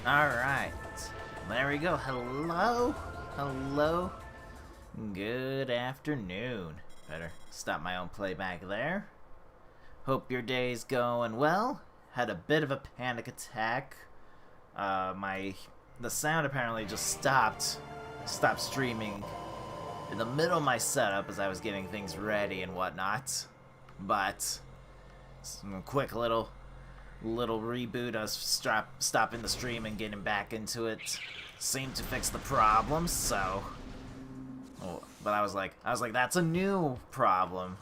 Alright. There we go. Hello? Hello? Good afternoon. Better stop my own playback there. Hope your day's going well. Had a bit of a panic attack. The sound apparently just stopped streaming in the middle of my setup as I was getting things ready and whatnot. But some quick little reboot of stopping the stream and getting back into it seemed to fix the problem. So, but I was like, that's a new problem.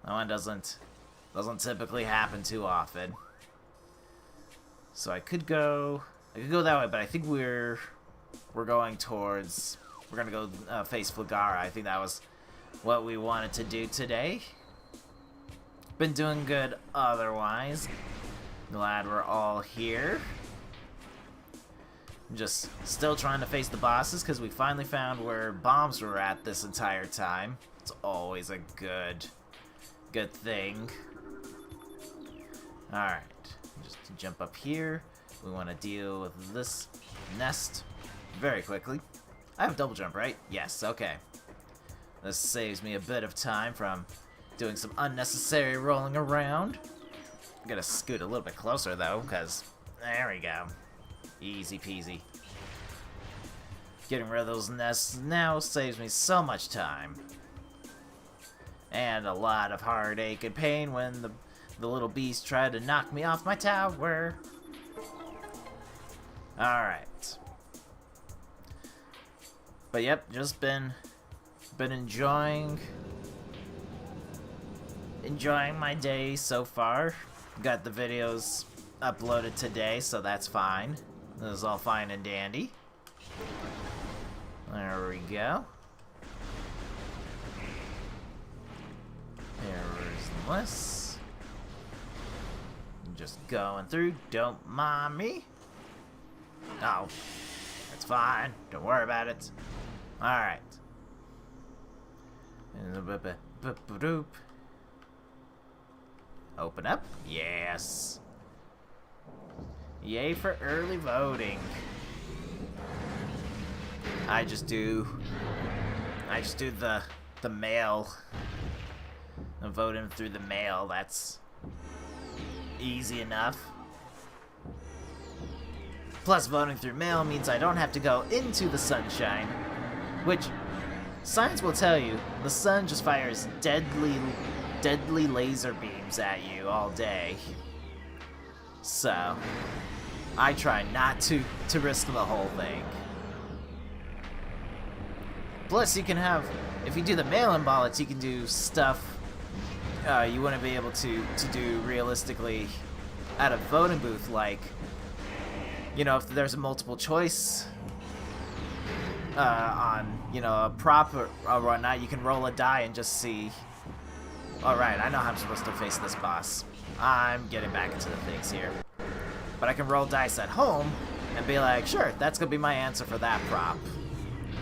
That one doesn't typically happen too often. So I could go that way, but I think we're gonna go face Flagara. I think that was what we wanted to do today. Been doing good otherwise. Glad we're all here. Just still trying to face the bosses because we finally found where bombs were at this entire time. It's always a good thing. Alright, just to jump up here. We want to deal with this nest very quickly. I have double jump, right? Yes, okay. This saves me a bit of time from doing some unnecessary rolling around. I'm gonna scoot a little bit closer though, because there we go. Easy peasy. Getting rid of those nests now saves me so much time. And a lot of heartache and pain when the little beast tried to knock me off my tower. Alright. But yep, just been enjoying my day so far. Got the videos uploaded today, so that's fine. This is all fine and dandy. There we go. There's this. Just going through. Don't mind me. Oh, it's fine. Don't worry about it. Alright. Open up. Yes. Yay for early voting. I just do the mail. I'm voting through the mail. That's easy enough. Plus, voting through mail means I don't have to go into the sunshine, which science will tell you the sun just fires deadly laser beams at you all day. So I try not to risk the whole thing. Plus, you can have, if you do the mail-in ballots, you can do stuff you wouldn't be able to do realistically at a voting booth, like, you know, if there's a multiple choice on, you know, a prop or whatnot, you can roll a die and just see, alright, I know how I'm supposed to face this boss. I'm getting back into the things here. But I can roll dice at home and be like, sure, that's gonna be my answer for that prop.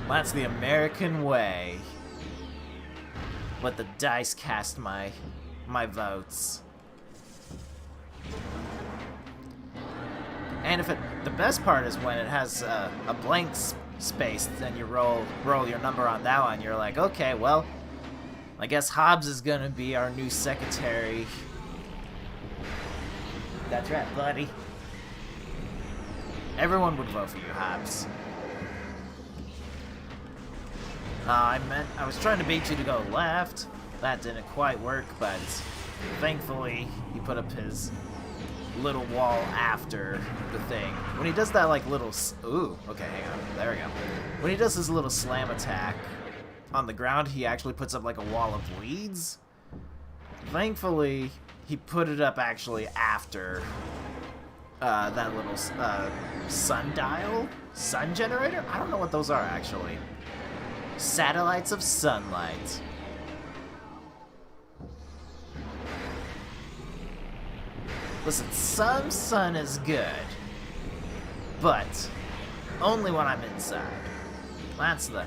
That's the American way. Let the dice cast my votes. And the best part is when it has a blank space, then you roll your number on that one. You're like, okay, well, I guess Hobbs is gonna be our new secretary. That's right, buddy. Everyone would vote for you, Hobbs. I was trying to bait you to go left. That didn't quite work, but thankfully he put up his little wall after the thing. When he does that, like, little... Ooh, okay, hang on. There we go. When he does his little slam attack on the ground, he actually puts up, like, a wall of weeds. Thankfully, he put it up, actually, after that little sundial? Sun generator? I don't know what those are, actually. Satellites of sunlight. Listen, some sun is good, but only when I'm inside. That's the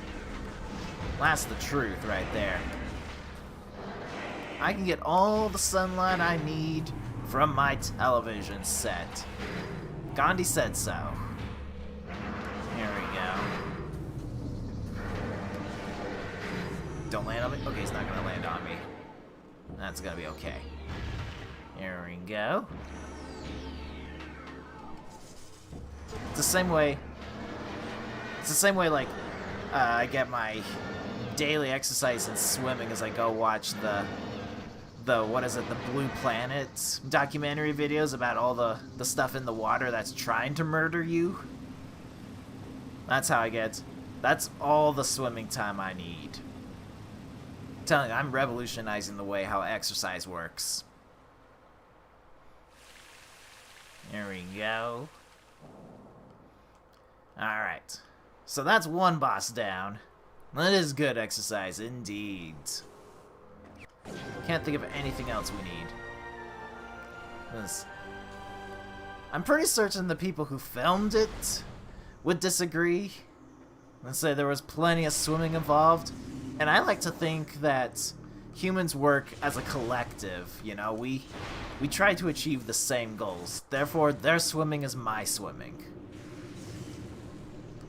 truth right there. I can get all the sunlight I need from my television set. Gandhi said so. Don't land on me? Okay, he's not gonna land on me. That's gonna be okay. Here we go. It's the same way. It's the same way, like, I get my daily exercise in swimming as I go watch the what is it, the Blue Planet documentary videos about all the stuff in the water that's trying to murder you. That's how I get. That's all the swimming time I need. I'm telling you, I'm revolutionizing the way how exercise works. There we go. Alright. So that's one boss down. That is good exercise indeed. Can't think of anything else we need. I'm pretty certain the people who filmed it would disagree. Let's say there was plenty of swimming involved. And I like to think that humans work as a collective, you know? We try to achieve the same goals. Therefore, their swimming is my swimming.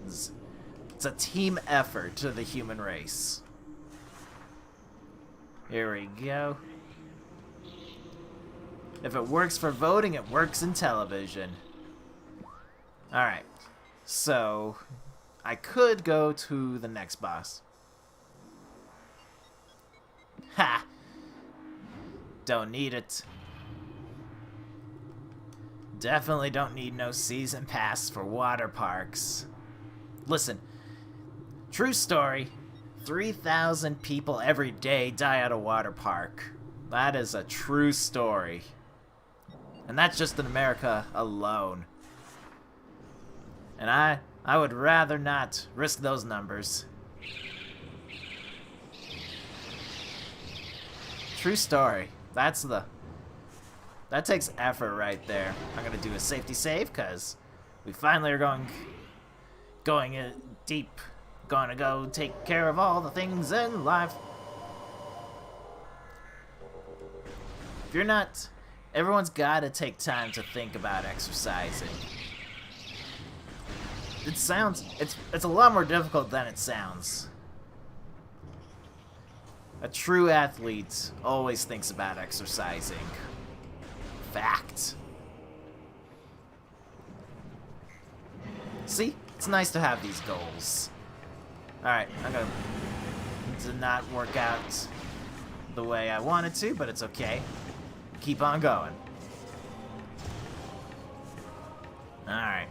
It's a team effort to the human race. Here we go. If it works for voting, it works in television. Alright. So, I could go to the next boss. Ha! Don't need it. Definitely don't need no season pass for water parks. Listen, true story. 3,000 people every day die at a water park. That is a true story. And that's just in America alone. And I would rather not risk those numbers. True story. That takes effort right there. I'm gonna do a safety save because we finally are going in deep. Gonna go take care of all the things in life. If you're not, everyone's gotta take time to think about exercising. It's a lot more difficult than it sounds. A true athlete always thinks about exercising. Fact. See? It's nice to have these goals. Alright, did not work out the way I wanted to, but it's okay. Keep on going. Alright.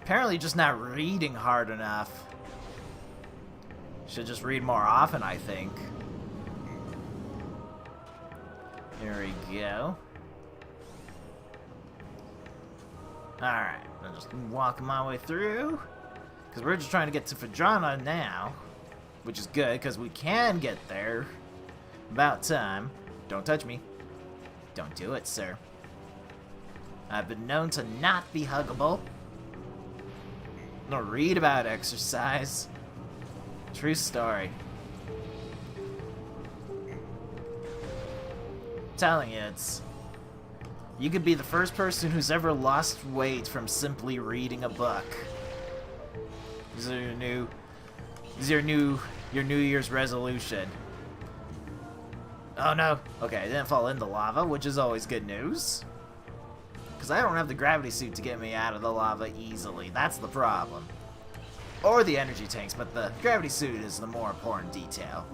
Apparently just not reading hard enough. Should just read more often, I think. Here we go. Alright, I'm just walking my way through. Because we're just trying to get to Fadrana now. Which is good, because we can get there. About time. Don't touch me. Don't do it, sir. I've been known to not be huggable. Don't read about exercise. True story. I'm telling you, you could be the first person who's ever lost weight from simply reading a book. These are your New Year's resolution. Oh no. Okay, I didn't fall into lava, which is always good news. Because I don't have the gravity suit to get me out of the lava easily. That's the problem. Or the energy tanks, but the gravity suit is the more important detail.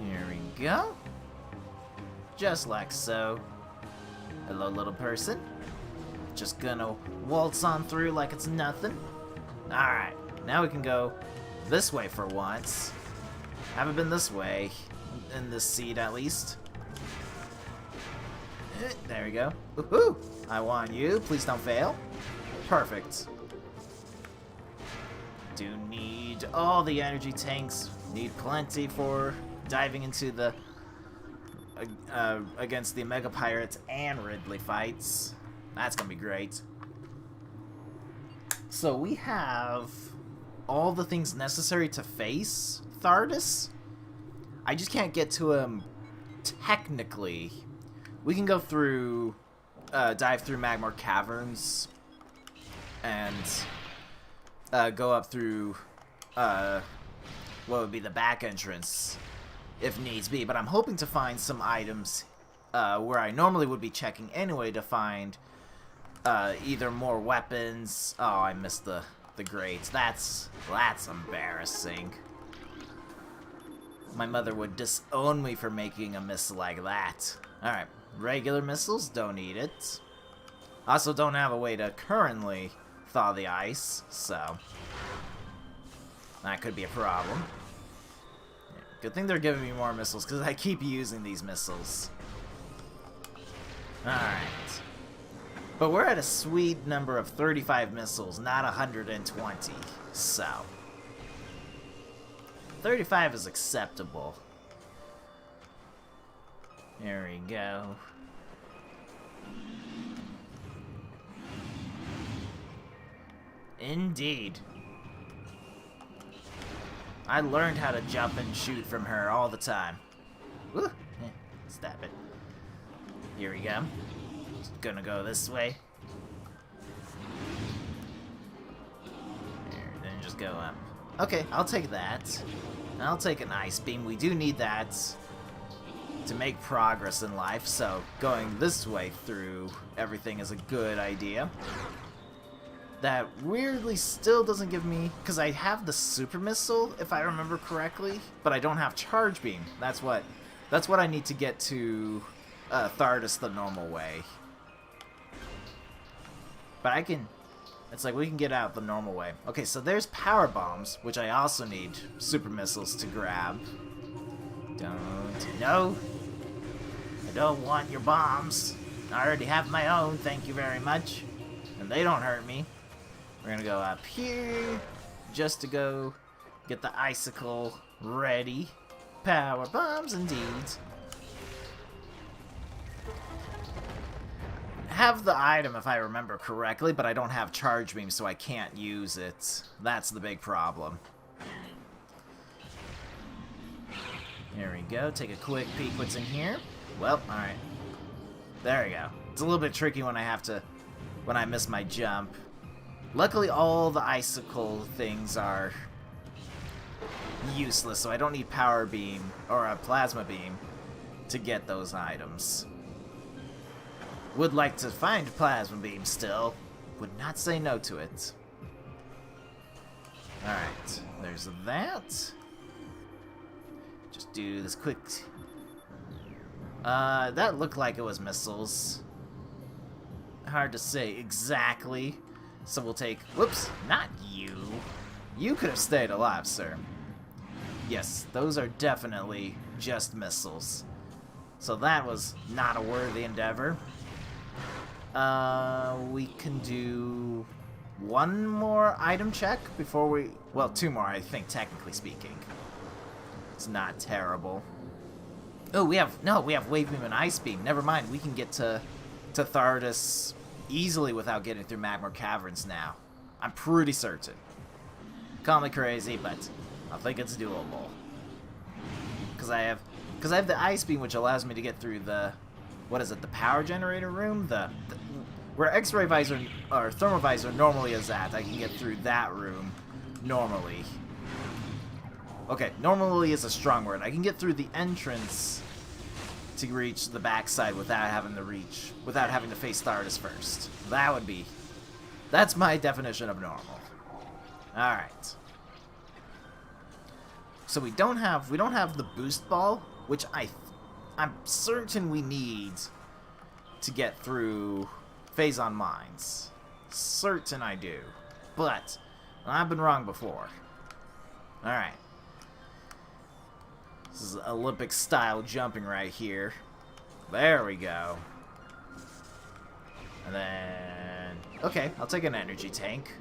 Here we go. Just like so. Hello, little person. Just gonna waltz on through like it's nothing. Alright, now we can go this way for once. Haven't been this way, in this seat at least. There we go. Woohoo! I want you. Please don't fail. Perfect. Do need all the energy tanks. Need plenty for diving into the against the Mega Pirates and Ridley fights. That's gonna be great. So we have all the things necessary to face Thardus. I just can't get to him technically. We can go through, dive through Magmar Caverns. and go up through what would be the back entrance if needs be. But I'm hoping to find some items where I normally would be checking anyway to find either more weapons. Oh, I missed the grades. That's embarrassing. My mother would disown me for making a miss like that. Alright, regular missiles, don't need it. Also don't have a way to currently thaw the ice, so that could be a problem. Yeah, good thing they're giving me more missiles, because I keep using these missiles. Alright. But we're at a sweet number of 35 missiles, not 120, so 35 is acceptable. There we go. Indeed. I learned how to jump and shoot from her all the time. Woo! Stab it. Here we go. Just gonna go this way. There, then just go up. Okay, I'll take that. I'll take an ice beam. We do need that to make progress in life, so going this way through everything is a good idea. That weirdly still doesn't give me, because I have the super missile, if I remember correctly, but I don't have charge beam. That's what I need to get to Thardus the normal way. But I can, it's like we can get out the normal way. Okay, so there's power bombs, which I also need super missiles to grab. No, I don't want your bombs. I already have my own, thank you very much. And they don't hurt me. We're gonna go up here, just to go get the icicle ready. Power bombs, indeed. Have the item if I remember correctly, but I don't have charge beam, so I can't use it. That's the big problem. There we go. Take a quick peek what's in here. Well, alright. There we go. It's a little bit tricky when I miss my jump. Luckily, all the icicle things are useless, so I don't need power beam or a plasma beam to get those items. Would like to find plasma beam still. Would not say no to it. Alright, there's that. Just do this quick. That looked like it was missiles. Hard to say exactly. So we'll take... Whoops, not you. You could have stayed alive, sir. Yes, those are definitely just missiles. So that was not a worthy endeavor. We can do one more item check before we... Well, two more, I think, technically speaking. It's not terrible. Oh, we have Wave Beam and Ice Beam. Never mind, we can get to Thardus easily without getting through Magma Caverns now. I'm pretty certain. Call me crazy, but I think it's doable. Because I have the Ice Beam, which allows me to get through the... What is it? The power generator room? Where X-ray visor or thermal visor normally is at. I can get through that room normally. Okay, normally is a strong word. I can get through the entrance to reach the backside without having to face Thardus first. That's my definition of normal. All right. So we don't have the boost ball, which I'm certain we need to get through Phazon Mines. Certain I do. But I've been wrong before. Alright. This is Olympic style jumping right here. There we go. And then... Okay, I'll take an energy tank.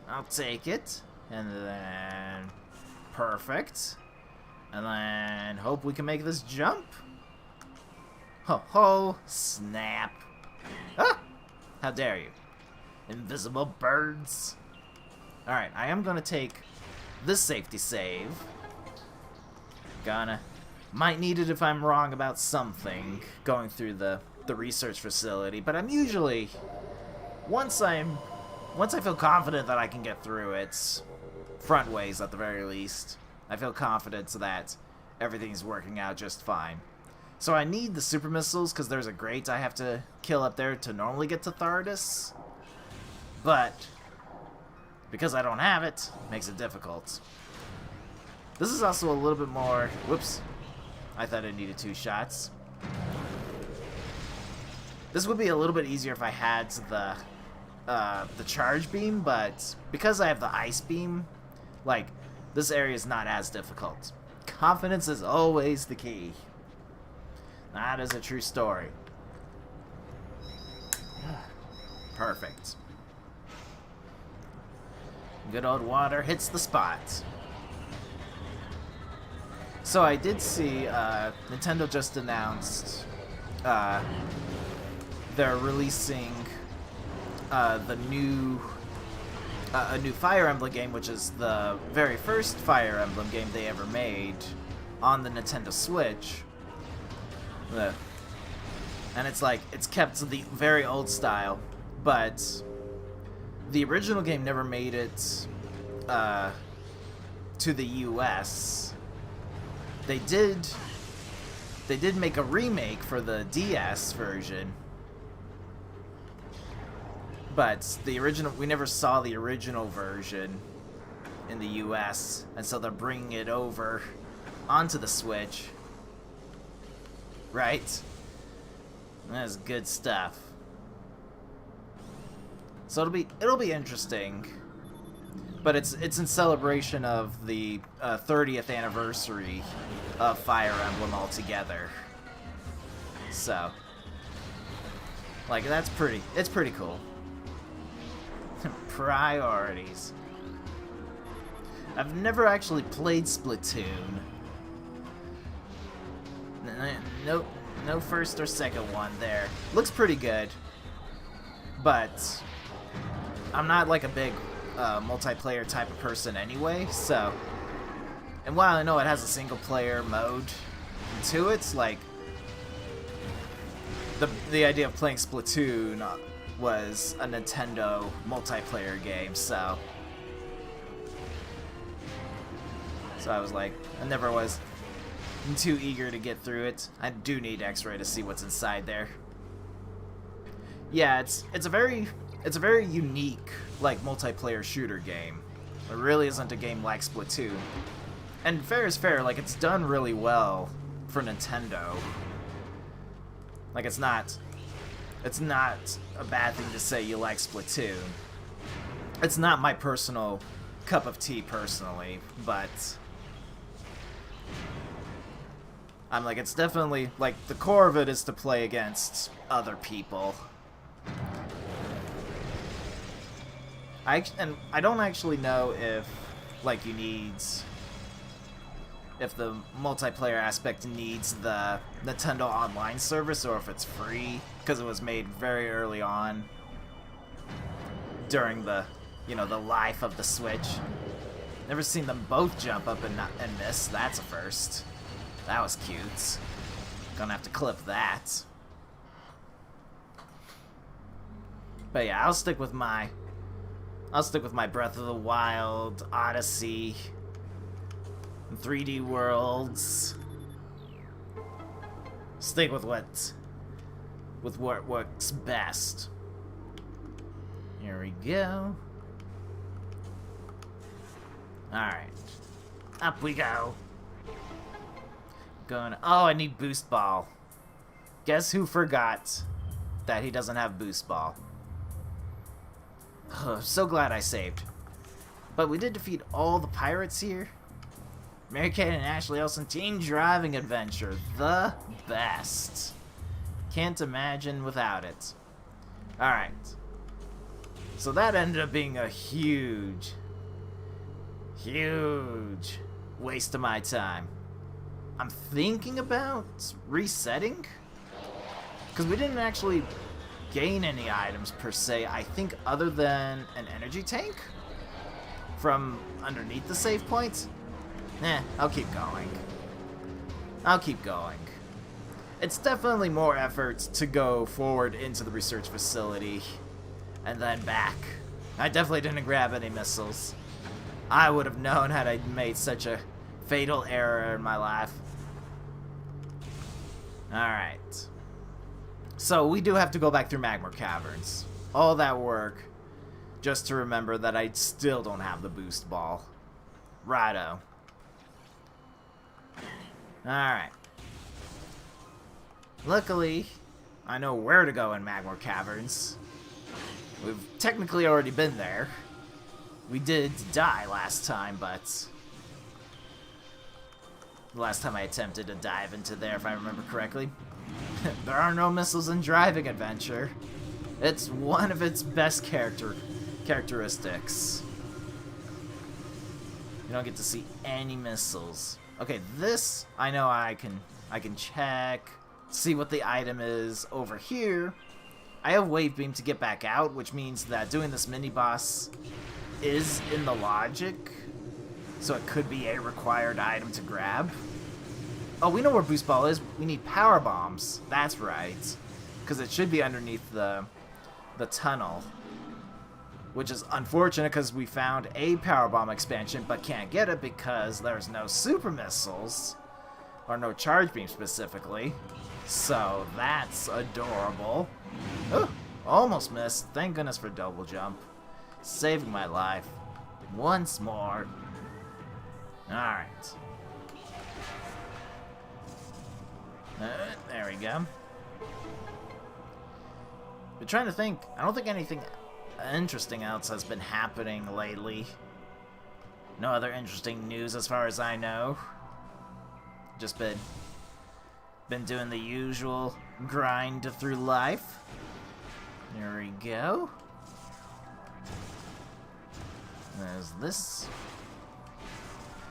I'll take it. And then... Perfect. And then hope we can make this jump. Ho ho, snap. Ah! How dare you. Invisible birds. Alright, I am gonna take this safety save. Might need it if I'm wrong about something going through the research facility, but I'm usually, once I'm once I feel confident that I can get through it, front ways at the very least, I feel confident that everything's working out just fine. So I need the super missiles because there's a grate I have to kill up there to normally get to Thardus. But because I don't have it, makes it difficult. This is also a little bit more... Whoops. I thought I needed 2 shots. This would be a little bit easier if I had the charge beam, but because I have the ice beam, like, this area is not as difficult. Confidence is always the key. That is a true story. Perfect. Good old water hits the spot. So I did see Nintendo just announced they're releasing a new Fire Emblem game, which is the very first Fire Emblem game they ever made on the Nintendo Switch. And it's like, it's kept to the very old style, but the original game never made it to the US. They did make a remake for the DS version, but the original, we never saw the original version in the US, and so they're bringing it over onto the Switch. Right? That's good stuff. So it'll be interesting, but it's in celebration of the 30th anniversary of Fire Emblem altogether. So, like, it's pretty cool. Priorities. I've never actually played Splatoon. Nope, no first or second one there. Looks pretty good, but I'm not like a big multiplayer type of person anyway, so... And while I know it has a single player mode to it, like, the idea of playing Splatoon was a Nintendo multiplayer game, so I was like, I never was too eager to get through it. I do need X-ray to see what's inside there. Yeah, it's a very unique, like, multiplayer shooter game. It really isn't a game like Splatoon. And fair is fair, like, it's done really well for Nintendo. Like, it's not a bad thing to say you like Splatoon. It's not my personal cup of tea personally, but I'm like, it's definitely, like, the core of it is to play against other people. I don't actually know if, like, if the multiplayer aspect needs the Nintendo Online service or if it's free, because it was made very early on during the, the life of the Switch. Never seen them both jump up and miss. That's a first. That was cute. Gonna have to clip that. But yeah, I'll stick with my Breath of the Wild, Odyssey, 3D Worlds. Stick with what works best. Here we go. Alright. Up we go. Oh, I need Boost Ball. Guess who forgot that he doesn't have Boost Ball? So glad I saved. But we did defeat all the pirates here. Mary-Kate and Ashley Olsen Team Driving Adventure. The best. Can't imagine without it. Alright. So that ended up being a huge waste of my time. I'm thinking about resetting, because we didn't actually gain any items per se, I think, other than an energy tank from underneath the save point. I'll keep going. It's definitely more effort to go forward into the research facility and then back I definitely didn't grab any missiles. I would have known had I made such a fatal error in my life. Alright. So we do have to go back through Magma Caverns. All that work just to remember that I still don't have the boost ball. Righto. Alright. Luckily, I know where to go in Magma Caverns. We've technically already been there. We did die last time, but the last time I attempted to dive into there, if I remember correctly. There are no missiles in Driving Adventure. It's one of its best characteristics. You don't get to see any missiles. Okay, this I know I can check, see what the item is over here. I have Wave Beam to get back out, which means that doing this mini boss is in the logic, so it could be a required item to grab. Oh, we know where Boost Ball is. We need Power Bombs. That's right, because it should be underneath the tunnel, which is unfortunate because we found a Power Bomb expansion but can't get it because there's no Super Missiles, or no Charge Beam specifically. So that's adorable. Oh, almost missed. Thank goodness for double jump. Saving my life. Once more. Alright. There we go. Been trying to think. I don't think anything interesting else has been happening lately. No other interesting news as far as I know. Just been doing the usual grind through life. There we go. There's this.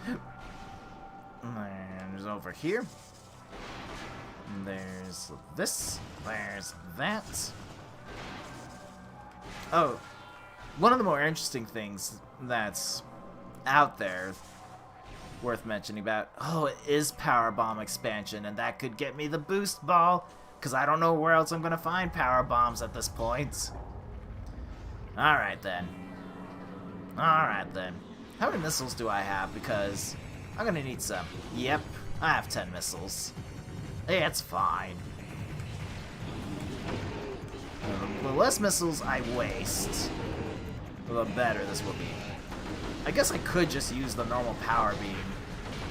And there's over here. And there's this. There's that. Oh, one of the more interesting things that's out there worth mentioning about, oh, it is Power Bomb expansion, and that could get me the boost ball, because I don't know where else I'm going to find Power Bombs at this point. Alright then. Alright then. How many missiles do I have? Because I'm going to need some. Yep, I have 10 missiles. Hey, it's fine. The less missiles I waste, the better this will be. I guess I could just use the normal power beam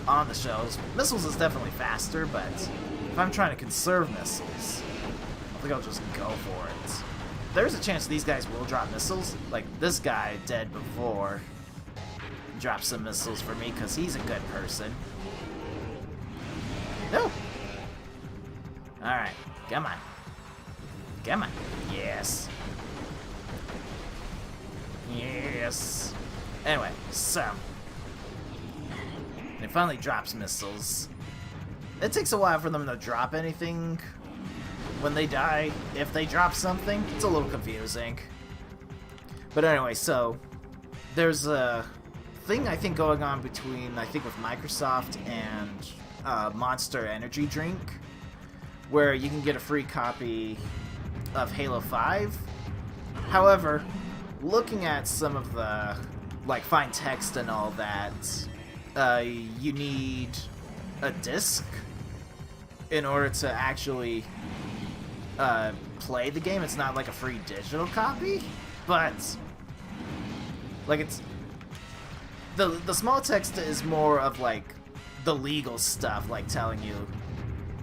on the shells. Missiles is definitely faster, but if I'm trying to conserve missiles, I think I'll just go for it. There's a chance these guys will drop missiles. Like this guy dead before dropped some missiles for me because he's a good person. No! Alright, come on. Come on. Yes. Yes. Anyway, so it finally drops missiles. It takes a while for them to drop anything when they die. If they drop something, it's a little confusing. But anyway, so there's a thing I think going on between, I think with Microsoft and Monster Energy Drink, where you can get a free copy of Halo 5. However, looking at some of the like fine text and all that, you need a disc in order to actually play the game. It's not like a free digital copy, but like it's the small text is more of like the legal stuff, like telling you,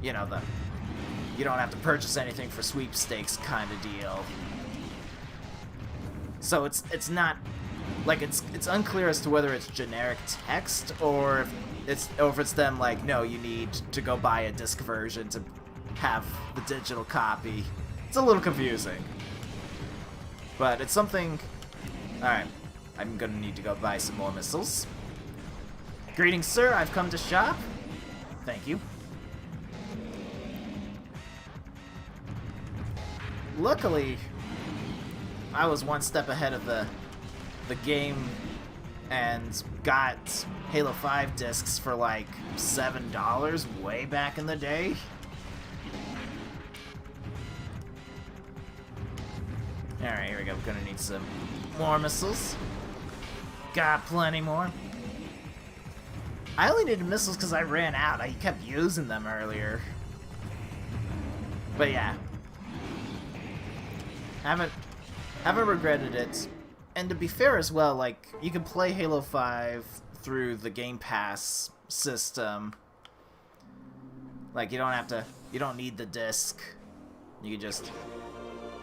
you know, you don't have to purchase anything for sweepstakes kind of deal. So it's not like it's unclear as to whether it's generic text or if it's them like, no, you need to go buy a disc version to have the digital copy. It's a little confusing, but it's something. All right, I'm gonna need to go buy some more missiles. Greetings, sir. I've come to shop. Thank you. Luckily, I was one step ahead of the game and got Halo 5 discs for like $7 way back in the day. Alright, here we go. We're gonna need some More missiles. Got plenty more. I only needed missiles because I ran out. I kept using them earlier. But yeah. Haven't regretted it. And to be fair as well, like, you can play Halo 5 through the Game Pass system. Like, you don't need the disc. You could just,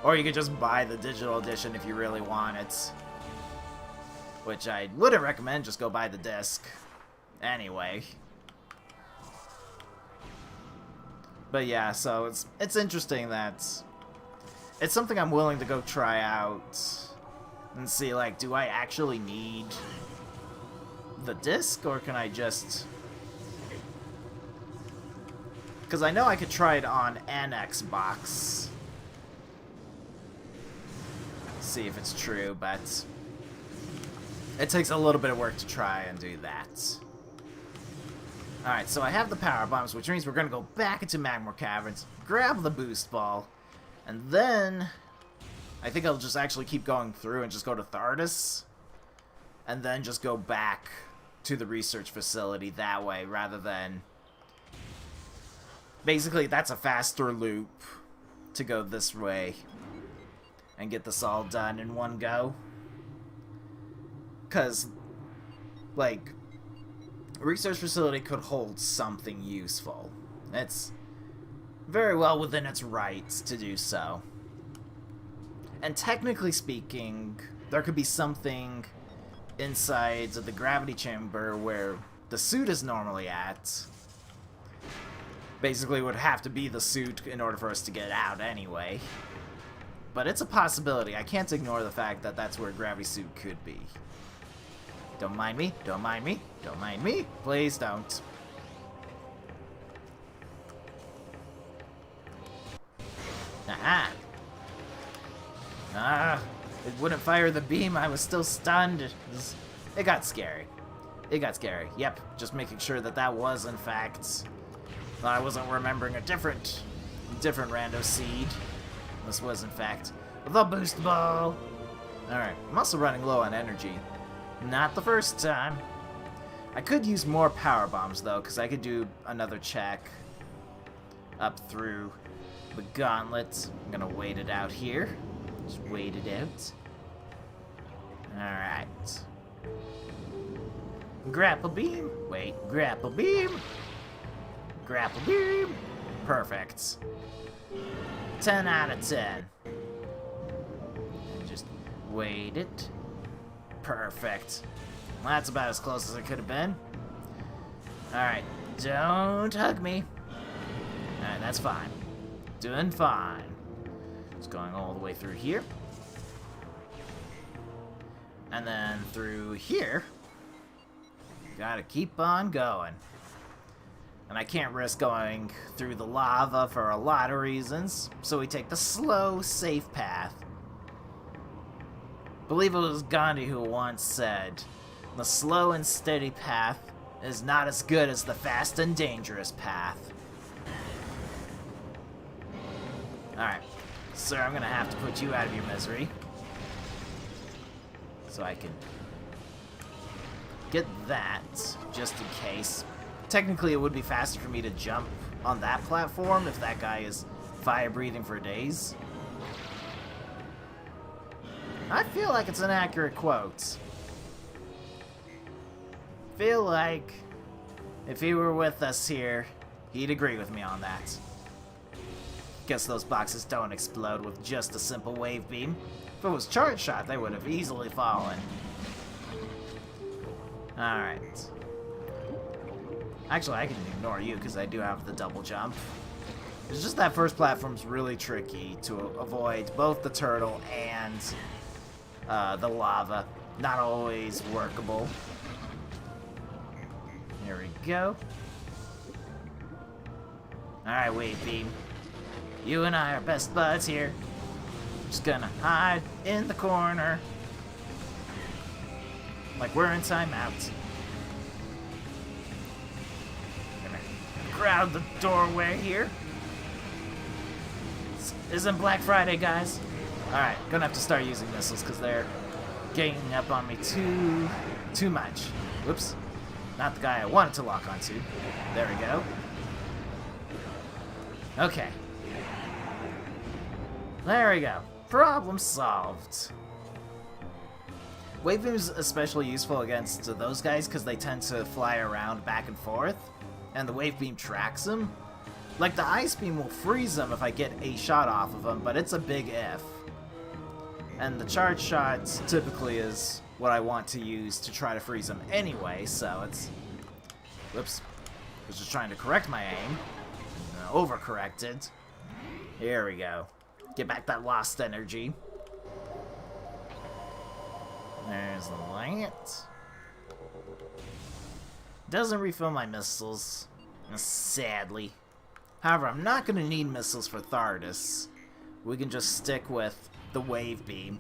or you could just buy the digital edition if you really want it. Which I wouldn't recommend, just go buy the disc. Anyway. But yeah, so it's interesting that it's something I'm willing to go try out and see, like, do I actually need the disc, or can I just... Because I know I could try it on an Xbox. See if it's true, but it takes a little bit of work to try and do that. Alright, so I have the power bombs, which means we're going to go back into Magmor Caverns, grab the boost ball, and then I think I'll just actually keep going through and just go to Thardis, and then just go back to the research facility that way, rather than... Basically, that's a faster loop to go this way and get this all done in one go. Because, like, a research facility could hold something useful. It's very well within its rights to do so. And technically speaking, there could be something inside of the gravity chamber where the suit is normally at. Basically, it would have to be the suit in order for us to get out anyway. But it's a possibility. I can't ignore the fact that that's where a gravity suit could be. Don't mind me. Don't mind me. Don't mind me. Please don't. Aha. Ah. It wouldn't fire the beam. I was still stunned. It got scary. It got scary. Yep. Just making sure that that was, in fact... I wasn't remembering a different rando seed. This was, in fact, the boost ball. Alright, I'm also running low on energy. Not the first time. I could use more power bombs, though, because I could do another check up through the gauntlet. I'm going to wait it out here. Just wait it out. Alright. Grapple beam. Wait, grapple beam. Grapple beam. Perfect. 10 out of 10. And just wait it. Perfect. Well, that's about as close as it could have been. Alright, don't hug me. Alright, that's fine. Doing fine. Just going all the way through here. And then through here. Gotta keep on going. And I can't risk going through the lava for a lot of reasons, so we take the slow, safe path. I believe it was Gandhi who once said, "The slow and steady path is not as good as the fast and dangerous path." Alright, sir, I'm gonna have to put you out of your misery. So I can get that, just in case. Technically, it would be faster for me to jump on that platform if that guy is fire-breathing for days. I feel like it's an accurate quote. Feel like if he were with us here, he'd agree with me on that. Guess those boxes don't explode with just a simple wave beam. If it was charge shot, they would have easily fallen. Alright. Actually, I can ignore you because I do have the double jump. It's just that first platform's really tricky to avoid both the turtle and the lava. Not always workable. Here we go. Alright, wave beam. You and I are best buds here. Just gonna hide in the corner. Like we're in timeout. Crowd the doorway here. This isn't Black Friday, guys. Alright, gonna have to start using missiles because they're ganging up on me too much. Whoops. Not the guy I wanted to lock onto. There we go. Okay. There we go. Problem solved. Wave Beam is especially useful against those guys because they tend to fly around back and forth, and the Wave Beam tracks them. Like, the Ice Beam will freeze them if I get a shot off of them, but it's a big if. And the Charge Shot typically is what I want to use to try to freeze them anyway, so it's... Whoops. I was just trying to correct my aim. Overcorrected. Here we go. Get back that lost energy. There's the light. Doesn't refill my missiles, sadly. However, I'm not going to need missiles for Thardus. We can just stick with the Wave Beam.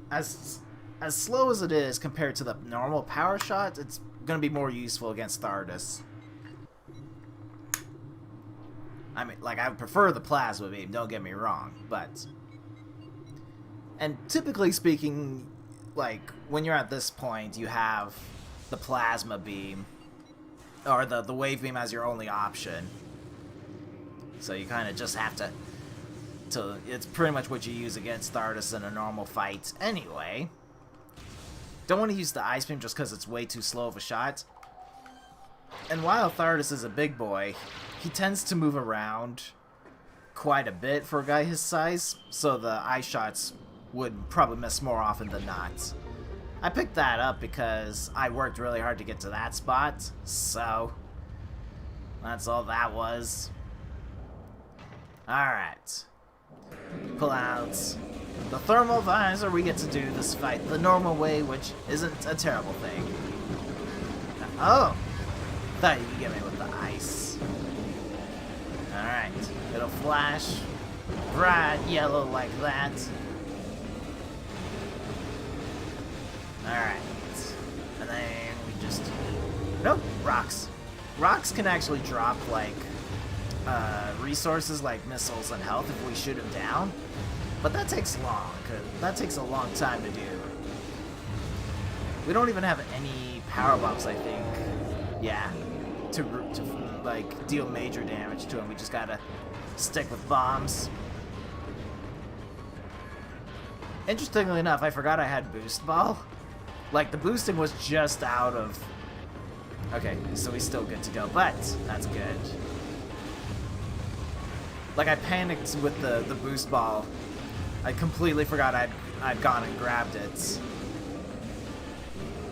As slow as it is compared to the normal Power Shot, it's going to be more useful against Thardus. I mean, like, I would prefer the Plasma Beam, don't get me wrong, but... And typically speaking, like, when you're at this point, you have the Plasma Beam, or the Wave Beam as your only option. So you kind of just have to... It's pretty much what you use against Thardus in a normal fight anyway. Don't want to use the Ice Beam just because it's way too slow of a shot. And while Thardus is a big boy, he tends to move around quite a bit for a guy his size, so the ice shots would probably miss more often than not. I picked that up because I worked really hard to get to that spot, so that's all that was. Alright. Pull out the thermal visor. We get to do this fight the normal way, which isn't a terrible thing. Oh! Thought you could get me with the ice. Alright. It'll flash bright yellow like that. Alright. And then we just... Nope. Rocks. Rocks can actually drop, like, resources like missiles and health if we shoot them down. But that takes long. That takes a long time to do. We don't even have any power bombs, I think. Yeah. To like, deal major damage to him. We just gotta stick with bombs. Interestingly enough, I forgot I had Boost Ball. Like, the boosting was just out of... Okay, so he's still good to go, but that's good. Like, I panicked with the Boost Ball. I completely forgot I'd gone and grabbed it.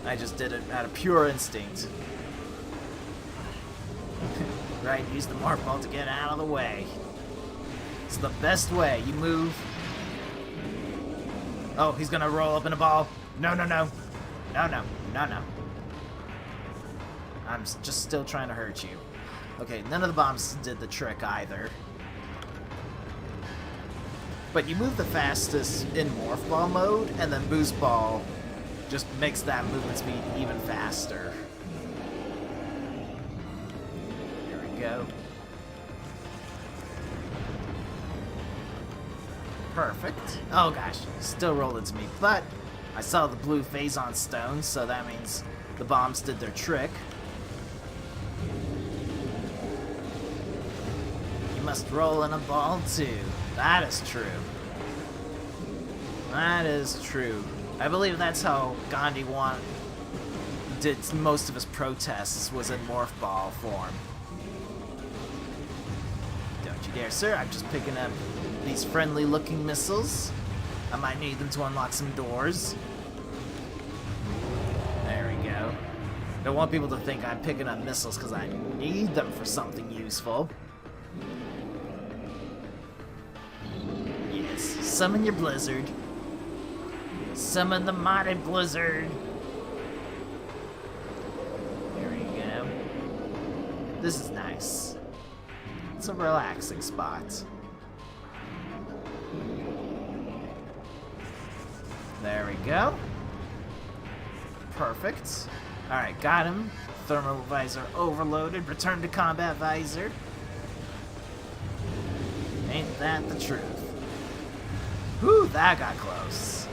I just did it out of pure instinct. Right, use the Morph Ball to get out of the way. It's the best way. You move. Oh, he's gonna roll up in a ball. No, no, no. No, no. No, no. I'm just still trying to hurt you. Okay, none of the bombs did the trick either. But you move the fastest in Morph Ball mode, and then Boost Ball just makes that movement speed even faster. Here we go. Perfect. Oh gosh, still rolled into me, but I saw the blue Phazon Stone, so that means the bombs did their trick. You must roll in a ball too. That is true. That is true. I believe that's how Gandhi did most of his protests, was in Morph Ball form. Don't you dare, sir. I'm just picking up these friendly-looking missiles. I might need them to unlock some doors. There we go. Don't want people to think I'm picking up missiles because I need them for something useful. Yes, summon your blizzard. Summon the mighty blizzard. There we go. This is nice. It's a relaxing spot. There we go. Perfect. Alright, got him. Thermal visor overloaded. Return to combat visor. Ain't that the truth? Whew, that got close.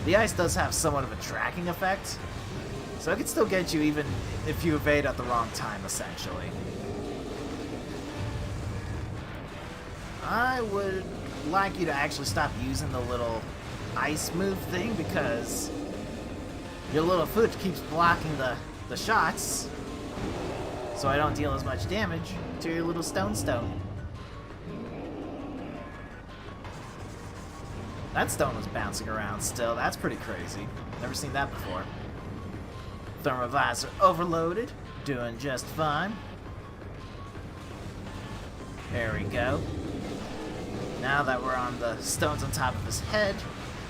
The ice does have somewhat of a tracking effect, so it can still get you even if you evade at the wrong time, essentially. I would like you to actually stop using the little ice move thing, because your little foot keeps blocking the shots, so I don't deal as much damage to your little stone. That stone was bouncing around still. That's pretty crazy. Never seen that before. Thermovisor overloaded. Doing just fine. There we go. Now that we're on the stones on top of his head,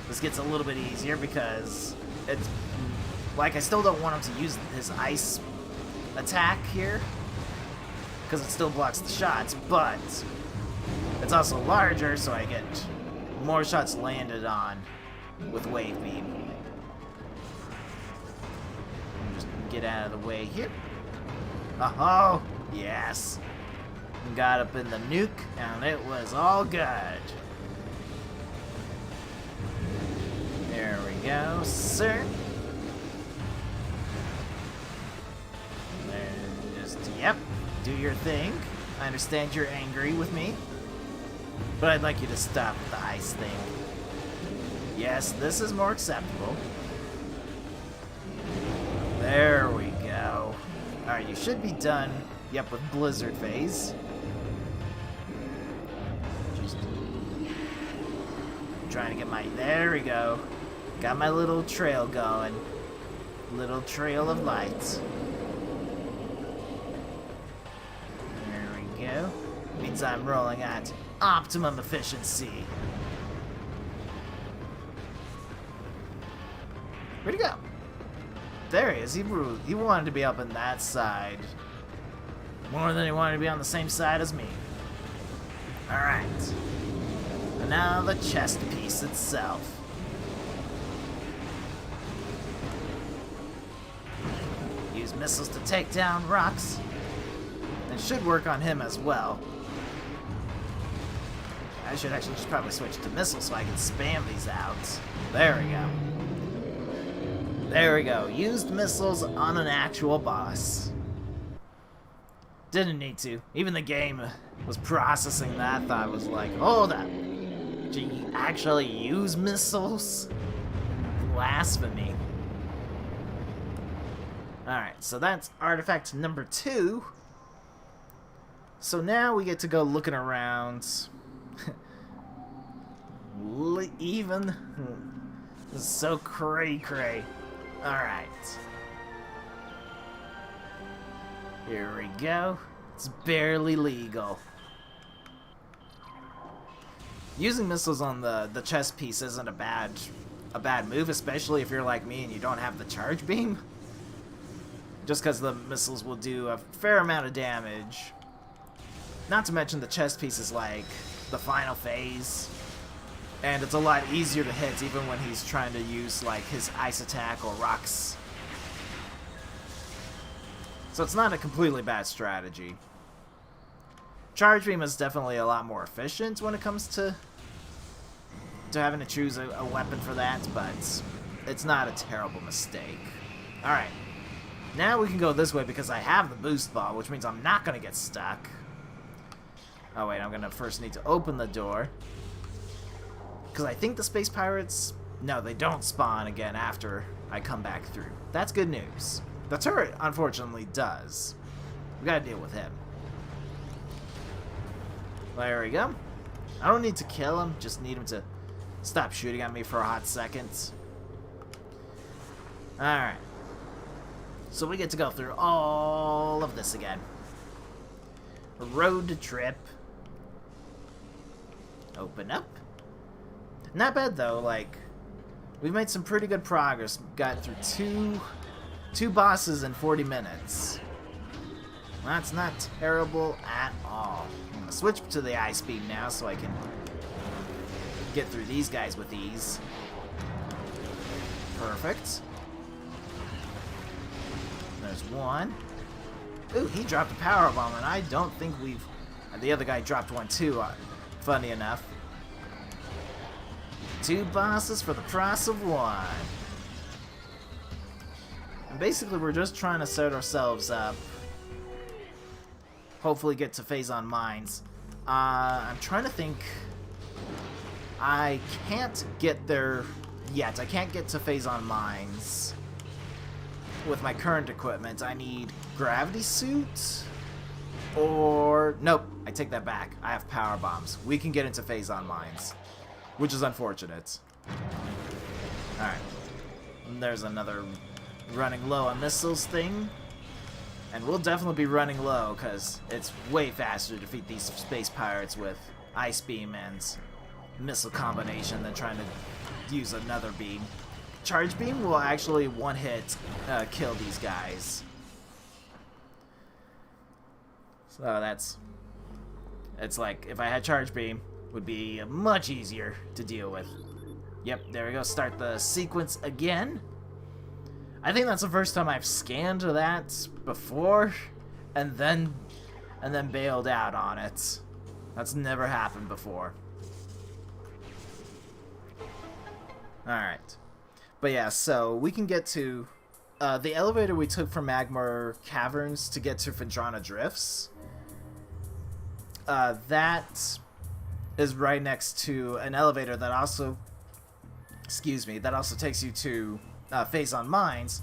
this gets a little bit easier because it's like I still don't want him to use his ice attack here because it still blocks the shots, but it's also larger, so I get more shots landed on with Wave Beam. Just get out of the way here. Oh, yes. Got up in the nuke, and it was all good. There we go, sir. There, just, yep, do your thing. I understand you're angry with me, but I'd like you to stop the ice thing. Yes, this is more acceptable. There we go. Alright, you should be done, yep, with Blizzard phase. Just trying to get my... There we go. Got my little trail going. Little trail of light. There we go. Means I'm rolling at optimum efficiency. Where'd he go? There he is. He wanted to be up in that side more than he wanted to be on the same side as me. Alright. And now the chest piece itself. Use missiles to take down rocks. It should work on him as well. I should actually just probably switch to missiles so I can spam these out. There we go. There we go. Used missiles on an actual boss. Didn't need to. Even the game was processing that. Thought was like, hold up. Did you actually use missiles? Blasphemy. Alright, so that's artifact number 2. So now we get to go looking around. Even. This is so cray-cray. Alright. Here we go. It's barely legal. Using missiles on the chest piece isn't a bad move, especially if you're like me and you don't have the charge beam. Just because the missiles will do a fair amount of damage. Not to mention the chest piece is like the final phase. And it's a lot easier to hit even when he's trying to use like his ice attack or rocks. So it's not a completely bad strategy. Charge beam is definitely a lot more efficient when it comes to having to choose a weapon for that, but it's not a terrible mistake. Alright. Now we can go this way because I have the boost ball, which means I'm not going to get stuck. Oh wait, I'm going to first need to open the door. Because I think the space pirates... No, they don't spawn again after I come back through. That's good news. The turret, unfortunately, does. We gotta deal with him. There we go. I don't need to kill him, just need him to stop shooting at me for a hot second. Alright. So we get to go through all of this again. Road trip. Open up. Not bad though, like, we've made some pretty good progress. Got through two bosses in 40 minutes. That's not terrible at all. I'm gonna switch to the ice beam now so I can get through these guys with ease. Perfect. There's one. Ooh, he dropped a power bomb, and I don't think the other guy dropped one too, funny enough. 2 bosses for the price of 1. And basically, we're just trying to set ourselves up. Hopefully get to Phazon Mines. I'm trying to think. I can't get there yet. I can't get to Phazon Mines with my current equipment. I need gravity suit or... Nope, I take that back. I have power bombs. We can get into Phazon Mines, which is unfortunate. Alright. There's another running low on missiles thing. And we'll definitely be running low, because it's way faster to defeat these space pirates with Ice Beam and missile combination than trying to use another beam. Charge Beam will actually one-hit kill these guys. So that's... It's like, if I had Charge Beam, would be much easier to deal with. Yep, there we go. Start the sequence again. I think that's the first time I've scanned that before and then bailed out on it. That's never happened before. Alright. But yeah, so we can get to the elevator we took from Magmar Caverns to get to Phendrana Drifts. That is right next to an elevator that also, that also takes you to Phazon Mines.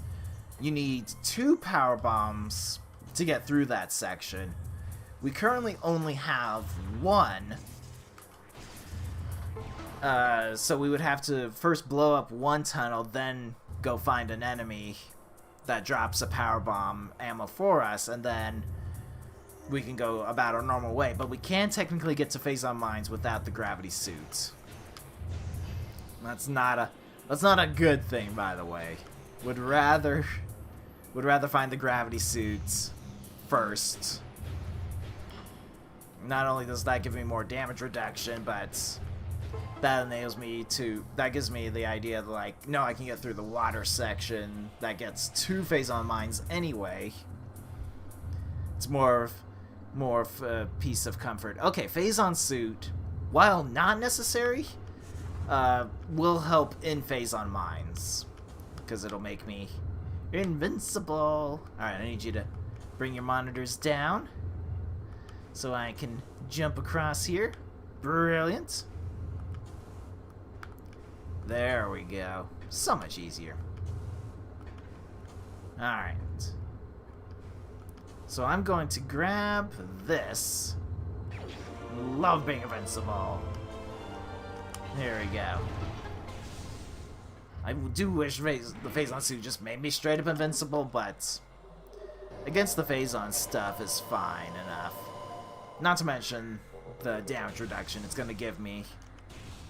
You need 2 power bombs to get through that section. We currently only have 1. So we would have to first blow up 1 tunnel, then go find an enemy that drops a power bomb ammo for us, and then we can go about our normal way. But we can technically get to Phazon Mines without the gravity suit. That's not a good thing, by the way. Would rather find the gravity suits first. Not only does that give me more damage reduction, but that enables me to... That gives me the idea that, like, no, I can get through the water section that gets to Phazon Mines anyway. It's more of a piece of comfort. Okay, Phazon suit, while not necessary, will help in Phazon Mines, because it'll make me invincible. Alright, I need you to bring your monitors down so I can jump across here. Brilliant. There we go. So much easier. Alright. So I'm going to grab this. Love being invincible. There we go. I do wish the Phazon suit just made me straight up invincible, but against the Phazon stuff is fine enough. Not to mention the damage reduction it's going to give me.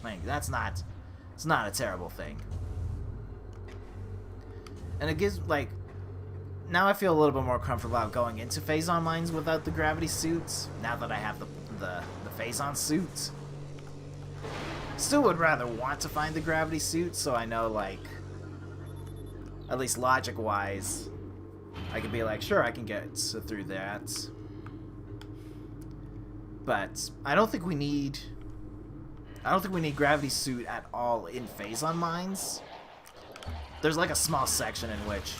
Like, it's not a terrible thing. And it gives, like, now I feel a little bit more comfortable about going into Phazon Mines without the gravity suits, now that I have the Phazon suit. Still would rather want to find the gravity suit, so I know, like, at least logic-wise, I could be like, sure, I can get through that. But I don't think we need gravity suit at all in Phazon Mines. There's like a small section in which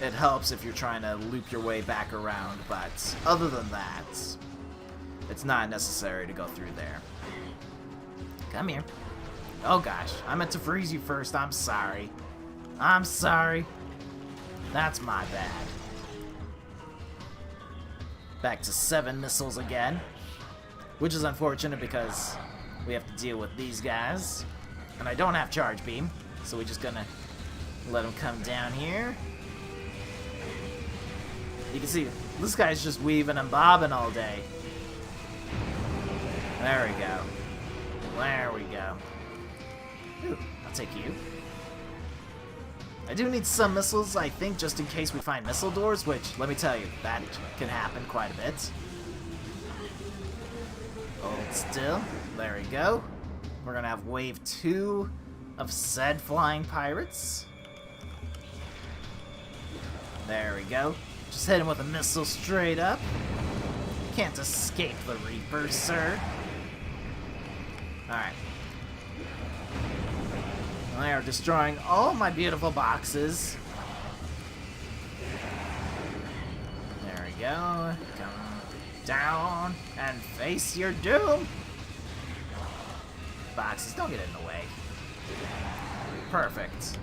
it helps if you're trying to loop your way back around, but other than that, it's not necessary to go through there. Come here. Oh gosh, I meant to freeze you first. I'm sorry. I'm sorry. That's my bad. Back to 7 missiles again, which is unfortunate because we have to deal with these guys. And I don't have Charge Beam, so we're just gonna let them come down here. You can see, this guy's just weaving and bobbing all day. There we go. There we go. Ooh, I'll take you. I do need some missiles, I think, just in case we find missile doors, which, let me tell you, that can happen quite a bit. Hold still. There we go. We're gonna have wave 2 of said flying pirates. There we go. Just hit him with a missile straight up. Can't escape the Reaper, sir. Alright. They are destroying all my beautiful boxes. There we go. Come down and face your doom. Boxes, don't get in the way. Perfect.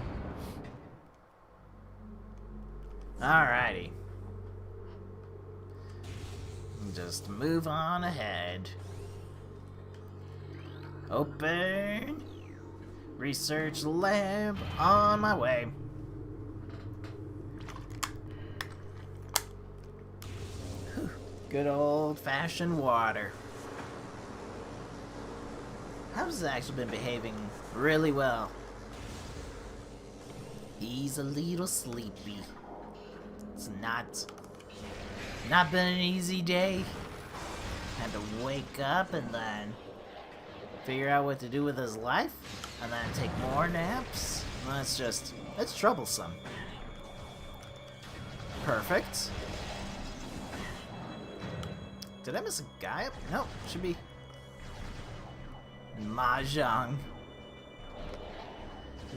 Alrighty. Just move on ahead. Open. Research lab on my way. Whew. Good old-fashioned water. House has actually been behaving really well. He's a little sleepy. It's not been an easy day. Had to wake up and then figure out what to do with his life, and then take more naps. It's troublesome. Perfect. Did I miss a guy up? No, should be Mahjong.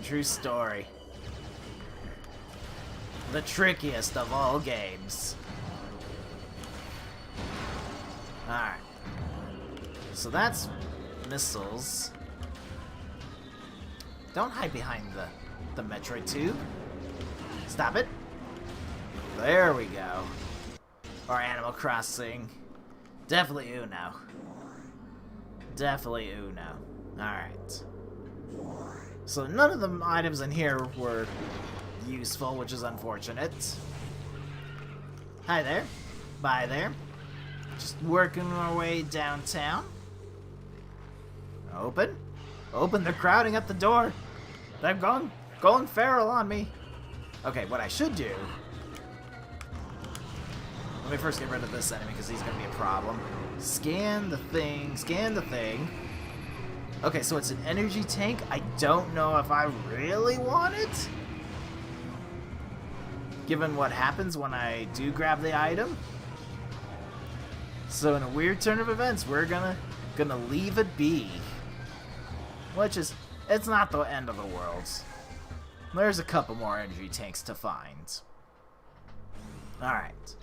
True story. The trickiest of all games. Alright. So that's missiles. Don't hide behind the Metroid tube. Stop it. There we go. Or Animal Crossing. Definitely Uno. Definitely Uno. Alright. So none of the items in here were useful, which is unfortunate. Hi there. Bye there. Just working our way downtown. Open. Open, they're crowding at the door. They're going feral on me. Okay, what I should do... Let me first get rid of this enemy, because he's going to be a problem. Scan the thing, scan the thing. Okay, so it's an energy tank. I don't know if I really want it, given what happens when I do grab the item. So in a weird turn of events, we're gonna leave it be. Which is, it's not the end of the world. There's a couple more energy tanks to find. Alright.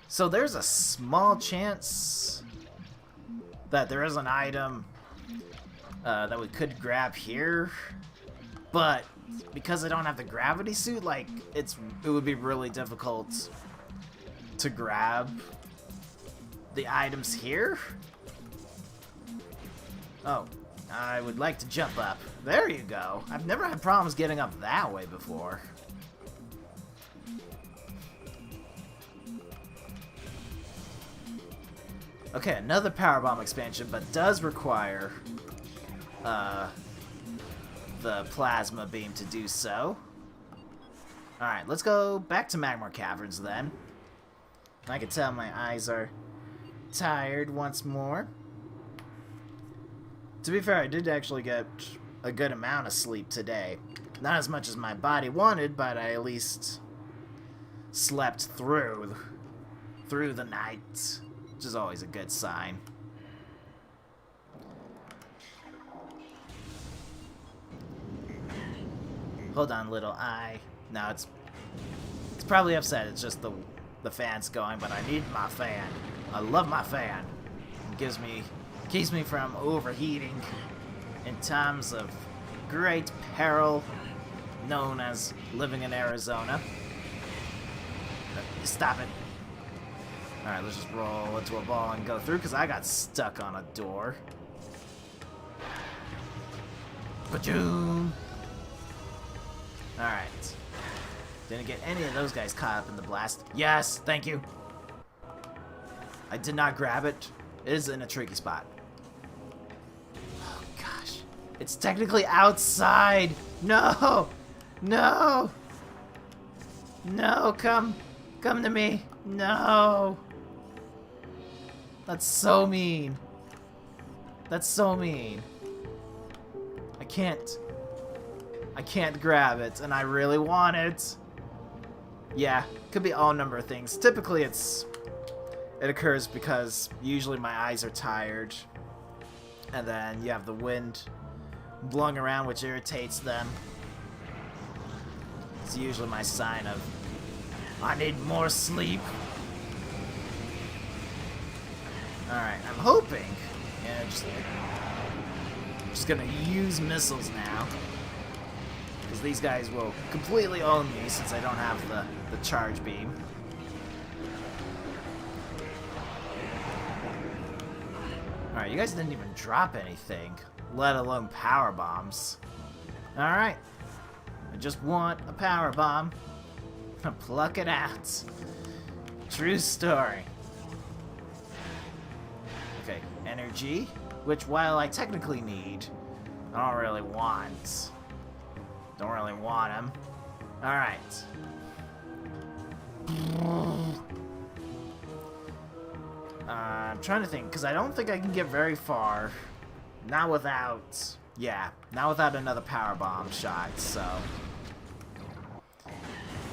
So there's a small chance that there is an item that we could grab here. But because I don't have the gravity suit, like, it would be really difficult to grab the items here. Oh, I would like to jump up. There you go. I've never had problems getting up that way before. Okay, another power bomb expansion, but does require the plasma beam to do so. Alright, let's go back to Magmar Caverns then. I can tell my eyes are tired once more. To be fair, I did actually get a good amount of sleep today. Not as much as my body wanted, but I at least slept through the night, which is always a good sign. Hold on, little eye. No, it's probably upset. It's just the fan's going, but I need my fan. I love my fan. It keeps me from overheating in times of great peril, known as living in Arizona. Stop it. Alright, let's just roll into a ball and go through, because I got stuck on a door. Ba-joom! Alright. Didn't get any of those guys caught up in the blast. Yes, thank you. I did not grab it. It is in a tricky spot. Oh, gosh. It's technically outside. No! No! No, come to me. No! That's so mean. That's so mean. I can't grab it, and I really want it. Yeah, could be all number of things. Typically, it occurs because usually my eyes are tired, and then you have the wind blowing around, which irritates them. It's usually my sign of, I need more sleep. Alright, I'm hoping. Yeah, just gonna use missiles now. Because these guys will completely own me since I don't have the charge beam. Alright, you guys didn't even drop anything, let alone power bombs. Alright. I just want a power bomb. Pluck it out. True story. Okay, energy, which while I technically need, I don't really want. Don't really want them. Alright. I'm trying to think, because I don't think I can get very far. Not without... Yeah, not without another power bomb shot, so...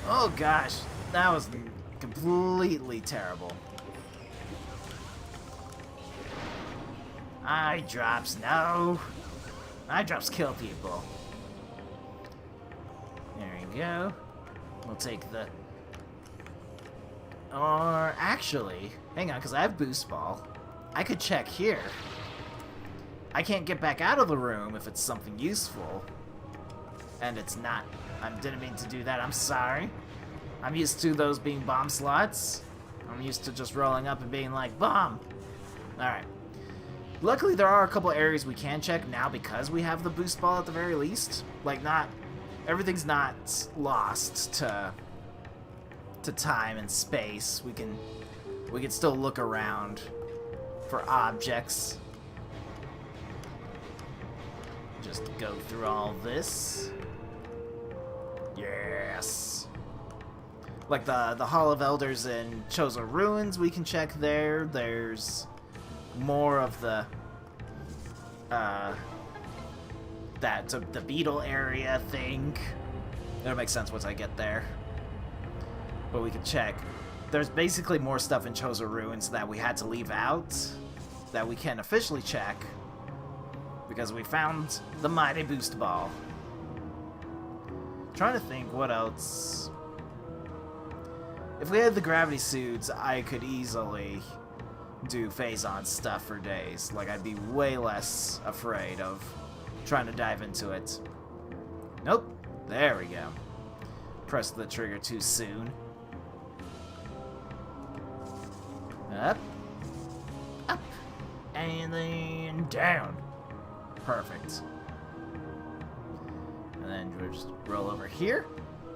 Oh gosh, that was completely terrible. Eye drops, no. Eye drops kill people. There we go. We'll take the... Or actually, hang on, because I have boost ball. I could check here. I can't get back out of the room if it's something useful. And it's not. I didn't mean to do that, I'm sorry. I'm used to those being bomb slots. I'm used to just rolling up and being like, bomb! Alright. Luckily, there are a couple areas we can check now because we have the boost ball at the very least. Like, not... Everything's not lost to time and space. We can still look around for objects. Just go through all this. Yes. Like the Hall of Elders in Chozo Ruins, we can check there. There's more of the the beetle area thing. It'll make sense once I get there. But we can check. There's basically more stuff in Chozo Ruins that we had to leave out that we can officially check because we found the mighty boost ball. Trying to think what else. If we had the gravity suits, I could easily do phase-on stuff for days. Like, I'd be way less afraid of trying to dive into it. Nope. There we go. Pressed the trigger too soon. Up. Up. And then down. Perfect. And then we'll just roll over here.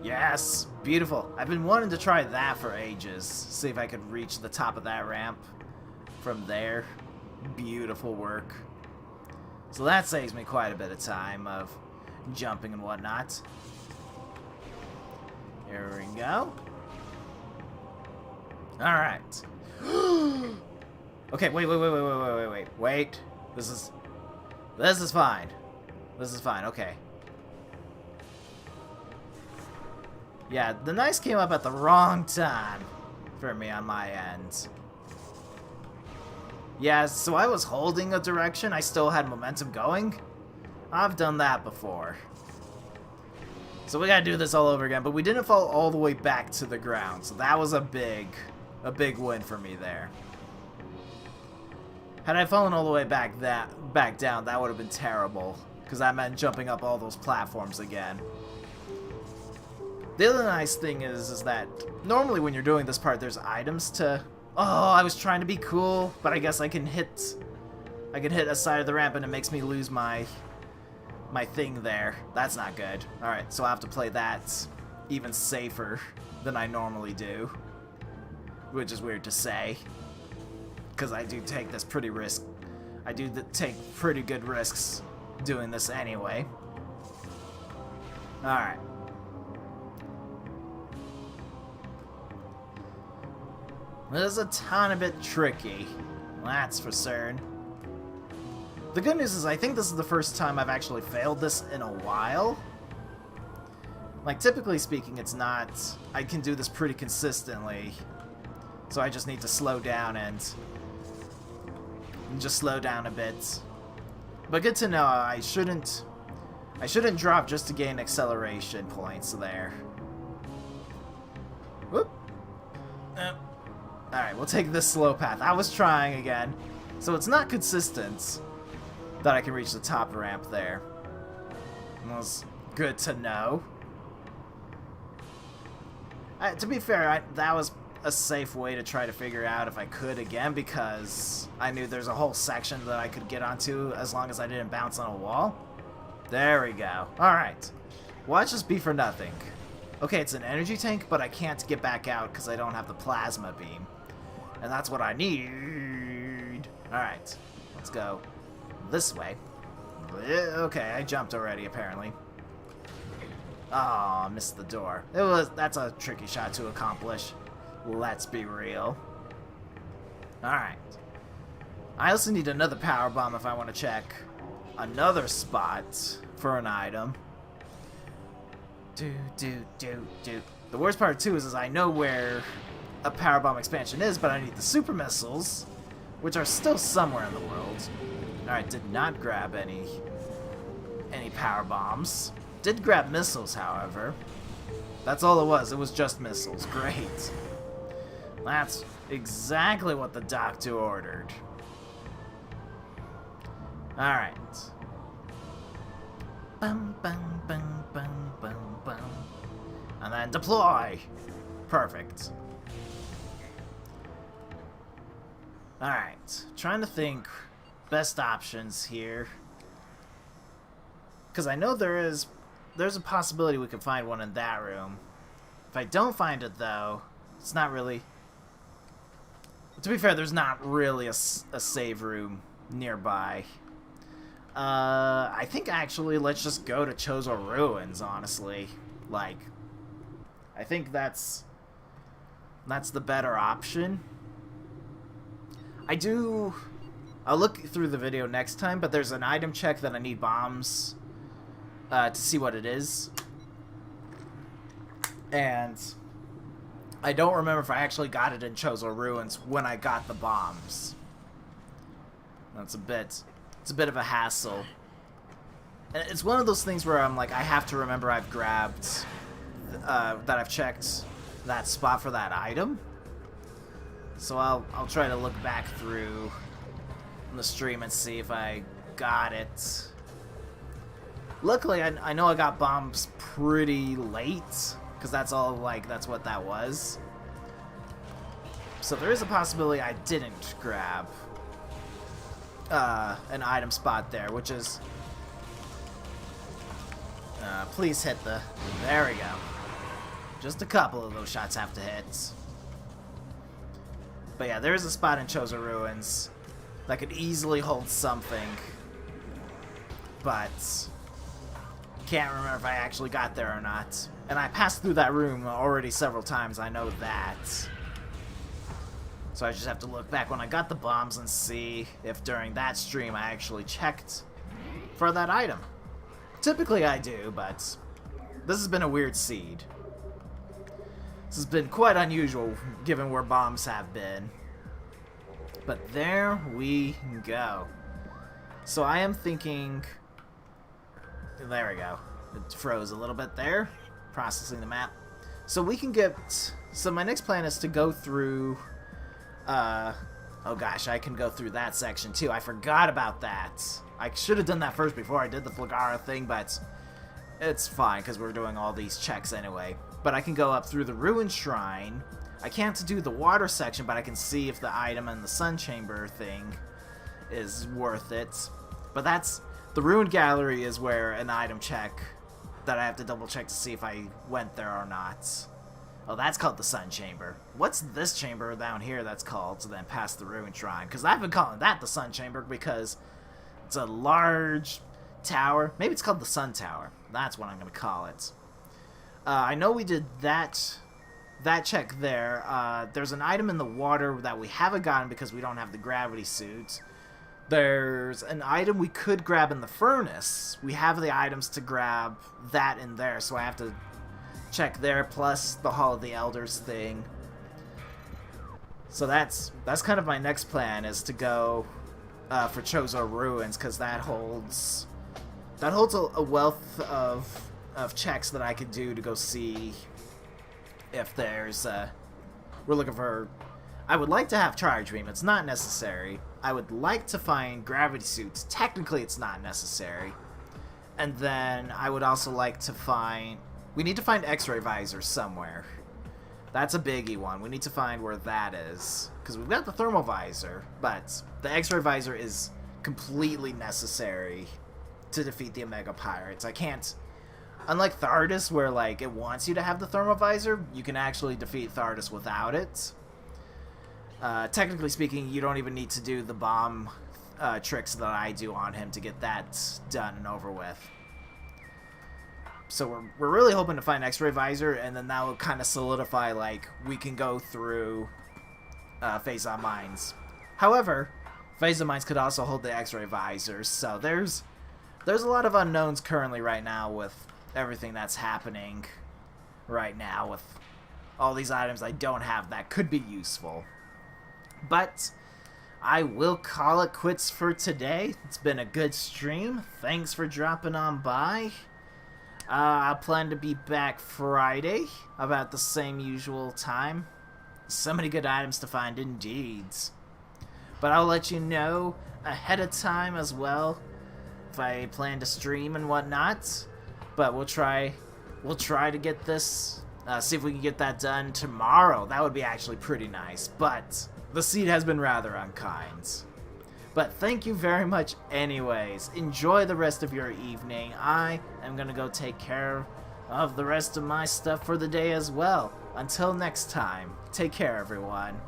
Yes! Beautiful. I've been wanting to try that for ages. See if I could reach the top of that ramp from there. Beautiful work. So that saves me quite a bit of time of jumping and whatnot. Here we go. Alright. Okay, wait. This is fine. This is fine, okay. Yeah, the knights came up at the wrong time for me on my end. Yeah, so I was holding a direction, I still had momentum going. I've done that before. So we gotta do this all over again, but we didn't fall all the way back to the ground, so that was a big win for me there. Had I fallen all the way back down, that would have been terrible, because that meant jumping up all those platforms again. The other nice thing is that normally when you're doing this part, there's items to... Oh, I was trying to be cool, but I guess I can hit a side of the ramp and it makes me lose my thing there. That's not good. Alright, so I have to play that even safer than I normally do. Which is weird to say. Because I do take this pretty risk. I do take pretty good risks doing this anyway. Alright. This is a tiny bit tricky. That's for certain. The good news is I think this is the first time I've actually failed this in a while. Like, typically speaking, it's not... I can do this pretty consistently. So I just need to slow down and just slow down a bit. But good to know, I shouldn't I shouldn't drop just to gain acceleration points there. Whoop. Alright, we'll take this slow path. I was trying again. So it's not consistent that I can reach the top ramp there. That was good to know. To be fair, that was a safe way to try to figure out if I could again, because I knew there's a whole section that I could get onto as long as I didn't bounce on a wall. There we go. Alright. Watch this be for nothing. Okay, it's an energy tank, but I can't get back out because I don't have the plasma beam. And that's what I need. Alright. Let's go this way. Okay, I jumped already, apparently. Oh, I missed the door. That's a tricky shot to accomplish. Let's be real. Alright. I also need another power bomb if I want to check another spot for an item. The worst part too is I know where a power bomb expansion is, but I need the super missiles, which are still somewhere in the world. Alright, did not grab any power bombs. Did grab missiles, however. That's all it was. It was just missiles. Great. That's exactly what the doctor ordered. Alright. Bum, bum, bum, bum, bum, bum. And then deploy. Perfect. Alright. Trying to think best options here. Because I know there's a possibility we could find one in that room. If I don't find it, though, it's not really... To be fair, there's not really a save room nearby. I think, actually, let's just go to Chozo Ruins, honestly. Like, I think that's the better option. I'll look through the video next time, but there's an item check that I need bombs to see what it is. And I don't remember if I actually got it in Chozo Ruins when I got the bombs. It's a bit of a hassle. And it's one of those things where I'm like, I have to remember I've grabbed, that I've checked that spot for that item. So I'll try to look back through the stream and see if I got it. Luckily, I know I got bombs pretty late, because that's what that was. So there is a possibility I didn't grab an item spot there, which is... please hit the... There we go. Just a couple of those shots have to hit. But yeah, there is a spot in Chozo Ruins that could easily hold something. But can't remember if I actually got there or not. And I passed through that room already several times, I know that. So I just have to look back when I got the bombs and see if during that stream I actually checked for that item. Typically I do, but this has been a weird seed. This has been quite unusual given where bombs have been. But there we go. So I am thinking... There we go. It froze a little bit there. Processing the map. So we can get... So my next plan is to go through... oh gosh, I can go through that section too. I forgot about that. I should have done that first before I did the Flagara thing, but it's fine because we're doing all these checks anyway. But I can go up through the Ruined Shrine. I can't do the water section, but I can see if the item in the Sun Chamber thing is worth it. But that's... The Ruined Gallery is where an item check that I have to double check to see if I went there or not. Oh, that's called the Sun Chamber. What's this chamber down here that's called to then past the Ruined Shrine? Because I've been calling that the Sun Chamber because it's a large tower. Maybe it's called the Sun Tower. That's what I'm going to call it. I know we did that check there. There's an item in the water that we haven't gotten because we don't have the gravity suit. There's an item we could grab in the furnace. We have the items to grab that in there, so I have to check there, plus the Hall of the Elders thing. So that's kind of my next plan, is to go for Chozo Ruins, because that holds that holds a wealth of checks that I could do to go see if there's we're looking for. I would like to have charge beam. It's not necessary. I would like to find gravity suits. Technically, it's not necessary. And then I would also like to find. We need to find X-ray visors somewhere. That's a biggie one. We need to find where that is, because we've got the thermal visor, but the X-ray visor is completely necessary to defeat the Omega Pirates. I can't. Unlike Thardus, where like it wants you to have the thermal visor, you can actually defeat Thardus without it. Technically speaking, you don't even need to do the bomb tricks that I do on him to get that done and over with. So we're really hoping to find X-ray visor, and then that will kind of solidify like we can go through phase-on mines. However, phase-on mines could also hold the X-ray visors, so there's a lot of unknowns currently right now with everything that's happening right now with all these items I don't have that could be useful. But I will call it quits for today. It's been a good stream. Thanks for dropping on by. I plan to be back Friday about the same usual time. So many good items to find indeed. But I'll let you know ahead of time as well if I plan to stream and whatnot. But we'll try to get this, see if we can get that done tomorrow. That would be actually pretty nice. But the seed has been rather unkind. But thank you very much anyways. Enjoy the rest of your evening. I am going to go take care of the rest of my stuff for the day as well. Until next time, take care everyone.